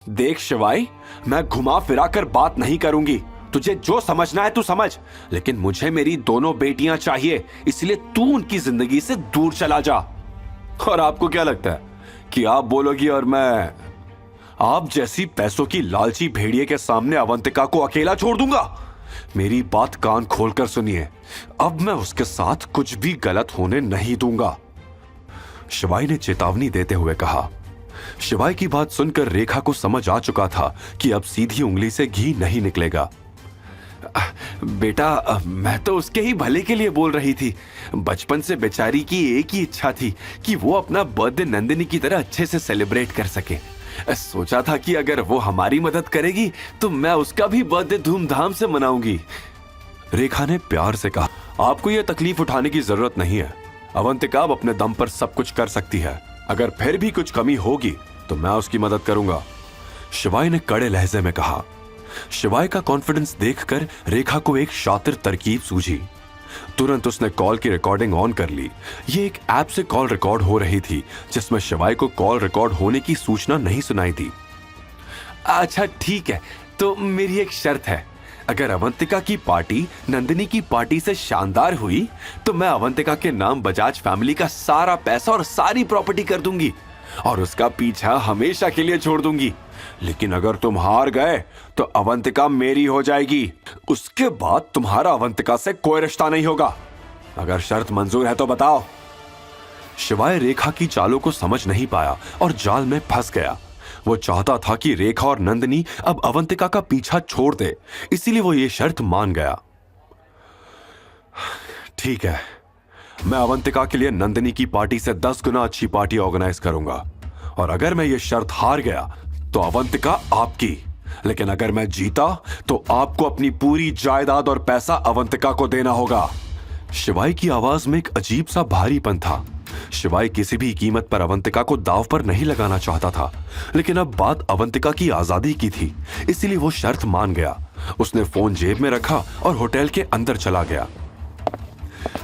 देख शिवाई, मैं घुमा फिरा कर बात नहीं करूंगी। तुझे जो समझना है तू समझ, लेकिन मुझे मेरी दोनों बेटियां चाहिए, इसलिए तू उनकी जिंदगी से दूर चला जा। और आपको क्या लगता है कि आप बोलोगी और मैं आप जैसी पैसों की लालची भेड़िए के सामने अवंतिका को अकेला छोड़ दूंगा? मेरी बात कान खोलकर सुनिए, अब मैं उसके साथ कुछ भी गलत होने नहीं दूंगा, शिवाई ने चेतावनी देते हुए कहा। शिवाई की बात सुनकर रेखा को समझ आ चुका था कि अब सीधी उंगली से घी नहीं निकलेगा। बेटा, मैं तो उसके ही भले के लिए बोल रही थी। बचपन से बेचारी की एक ही इच्छा थी कि वो अपना बर्थडे नंदिनी की तरह अच्छे से सेलिब्रेट कर सके। सोचा था कि अगर वो हमारी मदद करेगी तो मैं उसका भी बर्थडे धूमधाम से मनाऊंगी। रेखा ने प्यार से कहा, आपको यह तकलीफ उठाने की जरूरत नहीं है। अवंतिका अब अपने दम पर सब कुछ कर सकती है। अगर फिर भी कुछ कमी होगी तो मैं उसकी मदद करूंगा, शिवाई ने कड़े लहजे में कहा। शिवाई का कॉन्फिडेंस देखकर रेखा को एक शातिर तरकीब सूझी। तुरंत उसने कॉल की रिकॉर्डिंग ऑन कर ली। ये एक ऐप से कॉल रिकॉर्ड हो रही थी जिसमें शिवाई को कॉल रिकॉर्ड होने की सूचना नहीं सुनाई दी। अच्छा ठीक है, तो मेरी एक शर्त है। अगर अवंतिका की पार्टी नंदिनी की पार्टी से शानदार हुई तो मैं अवंतिका के नाम बजाज फैमिली का सारा पैसा और सारी प्रॉपर्टी कर दूंगी और उसका पीछा हमेशा के लिए छोड़ दूंगी। लेकिन अगर तुम हार गए तो अवंतिका मेरी हो जाएगी। उसके बाद तुम्हारा अवंतिका से कोई रिश्ता नहीं होगा। अगर शर्त मंजूर है तो बताओ। शिवाय रेखा की चालों को समझ नहीं पाया और जाल में फंस गया। वो चाहता था कि रेखा और नंदिनी अब अवंतिका का पीछा छोड़ दे, इसीलिए वो ये शर्त मान गया। ठीक है, मैं अवंतिका के लिए नंदिनी की पार्टी से 10 गुना अच्छी पार्टी ऑर्गेनाइज करूंगा और अगर मैं ये शर्त हार गया तो अवंतिका आपकी, लेकिन अगर मैं जीता तो आपको अपनी पूरी जायदाद और पैसा अवंतिका को देना होगा। शिवाई की आवाज में एक अजीब सा भारीपन था। शिवाई किसी भी कीमत पर अवंतिका को दांव पर नहीं लगाना चाहता था, लेकिन अब बात अवंतिका की आजादी की थी, इसीलिए वो शर्त मान गया। उसने फोन जेब में रखा और होटल के अंदर चला गया।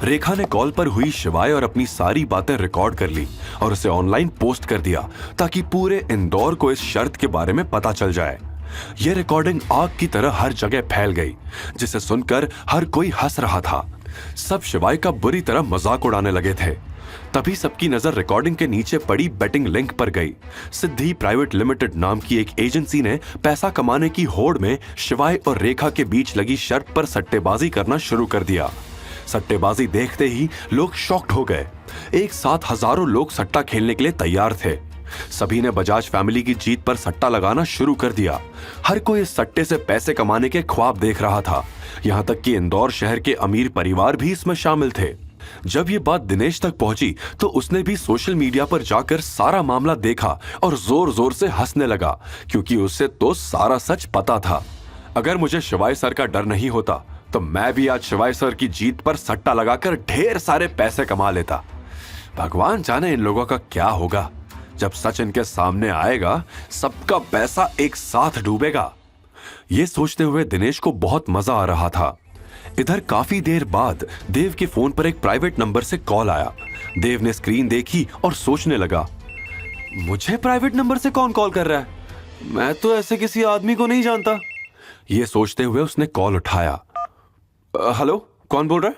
रेखा ने कॉल पर हुई शिवाय और अपनी सारी बातें रिकॉर्ड कर ली और उसे ऑनलाइन पोस्ट कर दिया ताकि पूरे इंदौर को इस शर्त के बारे में पता चल जाए। यह रिकॉर्डिंग आग की तरह हर जगह फैल गई, जिसे सुनकर हर कोई हंस रहा था। सब शिवाय का बुरी तरह मजाक उड़ाने लगे थे। तभी सबकी नजर रिकॉर्डिंग के नीचे पड़ी बेटिंग लिंक पर गई। सिद्धि प्राइवेट लिमिटेड नाम की एक एजेंसी ने पैसा कमाने की होड़ में शिवाय और रेखा के बीच लगी शर्त पर सट्टेबाजी करना शुरू कर दिया। सट्टेबाजी देखते ही लोग शॉक्ड हो गए। एक साथ हजारों लोग सट्टा खेलने के लिए तैयार थे। सभी ने बजाज फैमिली की जीत पर सट्टा लगाना शुरू कर दिया। हर कोई इस सट्टे से पैसे कमाने के ख्वाब देख रहा था। यहाँ तक कि इंदौर शहर के अमीर परिवार भी इसमें शामिल थे। जब ये बात दिनेश तक पहुंची तो उसने भी सोशल मीडिया पर जाकर सारा मामला देखा और जोर जोर से हंसने लगा, क्योंकि उसे तो सारा सच पता था। अगर मुझे शिवाय सर का डर नहीं होता तो मैं भी आज शिवाय सर की जीत पर सट्टा लगाकर ढेर सारे पैसे कमा लेता। भगवान जाने इन लोगों का क्या होगा। जब सच इनके सामने आएगा सबका पैसा एक साथ डूबेगा। ये सोचते हुए दिनेश को बहुत मजा आ रहा था। इधर काफी देर बाद देव के फोन पर एक प्राइवेट नंबर से कॉल आया। देव ने स्क्रीन देखी और सोचने लगा, मुझे प्राइवेट नंबर से कौन कॉल कर रहा है? मैं तो ऐसे किसी आदमी को नहीं जानता। ये सोचते हुए उसने कॉल उठाया। हेलो, कौन बोल रहा है?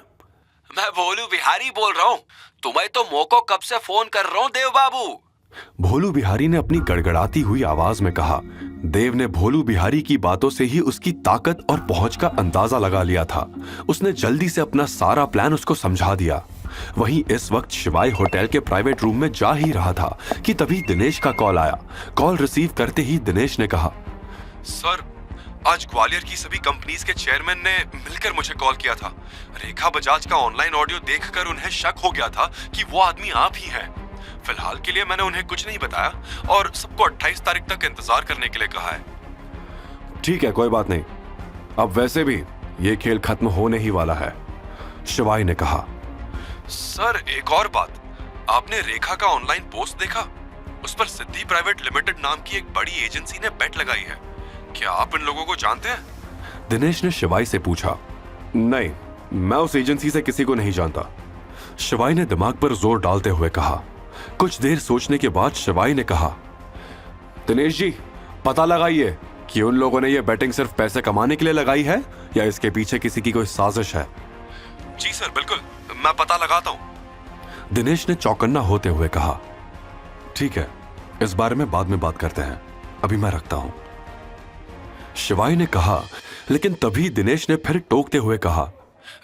मैं भोलू बिहारी बोल रहा हूँ। तुम्हें तो मोको कब से फोन कर रहा हूँ देव बाबू। भोलू बिहारी ने अपनी गड़गड़ाती हुई आवाज में कहा। देव ने भोलू बिहारी की बातों से ही उसकी ताकत और पहुंच का अंदाजा लगा लिया था। उसने जल्दी से अपना सारा प्लान उसको समझा दिया। वहीं इस वक्त शिवाय होटल के प्राइवेट रूम में जा ही रहा था कि तभी दिनेश का कॉल आया। कॉल रिसीव करते ही दिनेश ने कहा, सर, आज ग्वालियर की सभी कंपनीज के चेयरमैन ने मिलकर मुझे कॉल किया था। रेखा बजाज का ऑनलाइन ऑडियो देखकर उन्हें शक हो गया था कि वो आदमी आप ही हैं। फिलहाल के लिए मैंने उन्हें कुछ नहीं बताया और सबको 28 तारीख तक इंतजार करने के लिए कहा है। ठीक है, कोई बात नहीं। अब वैसे भी ये खेल खत्म होने ही वाला है, शिवाय ने कहा। सर, एक और बात, आपने रेखा का ऑनलाइन पोस्ट देखा? उस पर सिद्धि प्राइवेट लिमिटेड नाम की एक बड़ी एजेंसी ने बेट लगाई है। क्या आप इन लोगों को जानते हैं? दिनेश ने शिवाय से पूछा। नहीं, मैं उस एजेंसी से किसी को नहीं जानता, शिवाय ने दिमाग पर जोर डालते हुए कहा। कुछ देर सोचने के बाद शिवाय ने कहा, दिनेश जी, पता लगाइए कि उन लोगों ने ये बैटिंग सिर्फ पैसे कमाने के लिए लगाई है या इसके पीछे किसी की कोई साजिश है। जी सर, बिल्कुल, मैं पता लगाता हूं, दिनेश ने चौकन्ना होते हुए कहा। ठीक है, इस बारे में बाद में बात करते हैं, अभी मैं रखता हूं, शिवाई ने कहा। लेकिन तभी दिनेश ने फिर टोकते हुए कहा,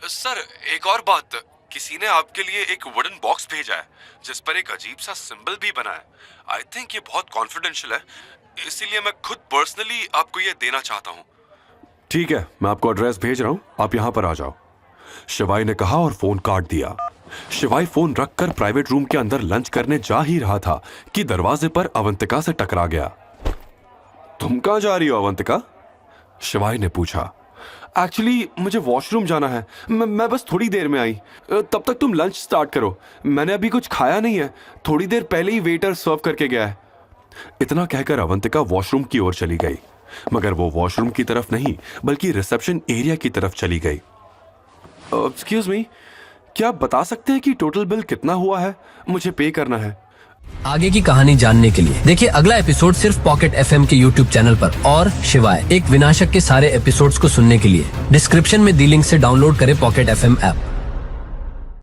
सर एक और बात, किसी ने आपके लिए एक वुडन बॉक्स भेजा है जिस पर एक अजीब सा सिंबल भी बना है। आई थिंक ये बहुत कॉन्फिडेंशियल है, इसीलिए मैं खुद पर्सनली आपको ये देना चाहता हूं। ठीक है, मैं आपको एड्रेस भेज रहा हूं, आप यहां पर आ जाओ, शिवाई ने कहा और फोन काट दिया। शिवाई फोन रखकर प्राइवेट रूम के अंदर लंच करने जा ही रहा था कि दरवाजे पर अवंतिका से टकरा गया। तुम कहां जा रही हो अवंतिका? शिवाई ने पूछा। एक्चुअली मुझे वॉशरूम जाना है, मैं बस थोड़ी देर में आई। तब तक तुम लंच स्टार्ट करो, मैंने अभी कुछ खाया नहीं है, थोड़ी देर पहले ही वेटर सर्व करके गया है। इतना कहकर अवंतिका वॉशरूम की ओर चली गई, मगर वो वॉशरूम की तरफ नहीं बल्कि रिसेप्शन एरिया की तरफ चली गई। एक्सक्यूज मी, क्या आप बता सकते हैं कि टोटल बिल कितना हुआ है? मुझे पे करना है। आगे की कहानी जानने के लिए देखिए अगला एपिसोड सिर्फ पॉकेट एफएम के यूट्यूब चैनल पर। और शिवाय एक विनाशक के सारे एपिसोड्स को सुनने के लिए डिस्क्रिप्शन में दी लिंक से डाउनलोड करें पॉकेट एफएम ऐप।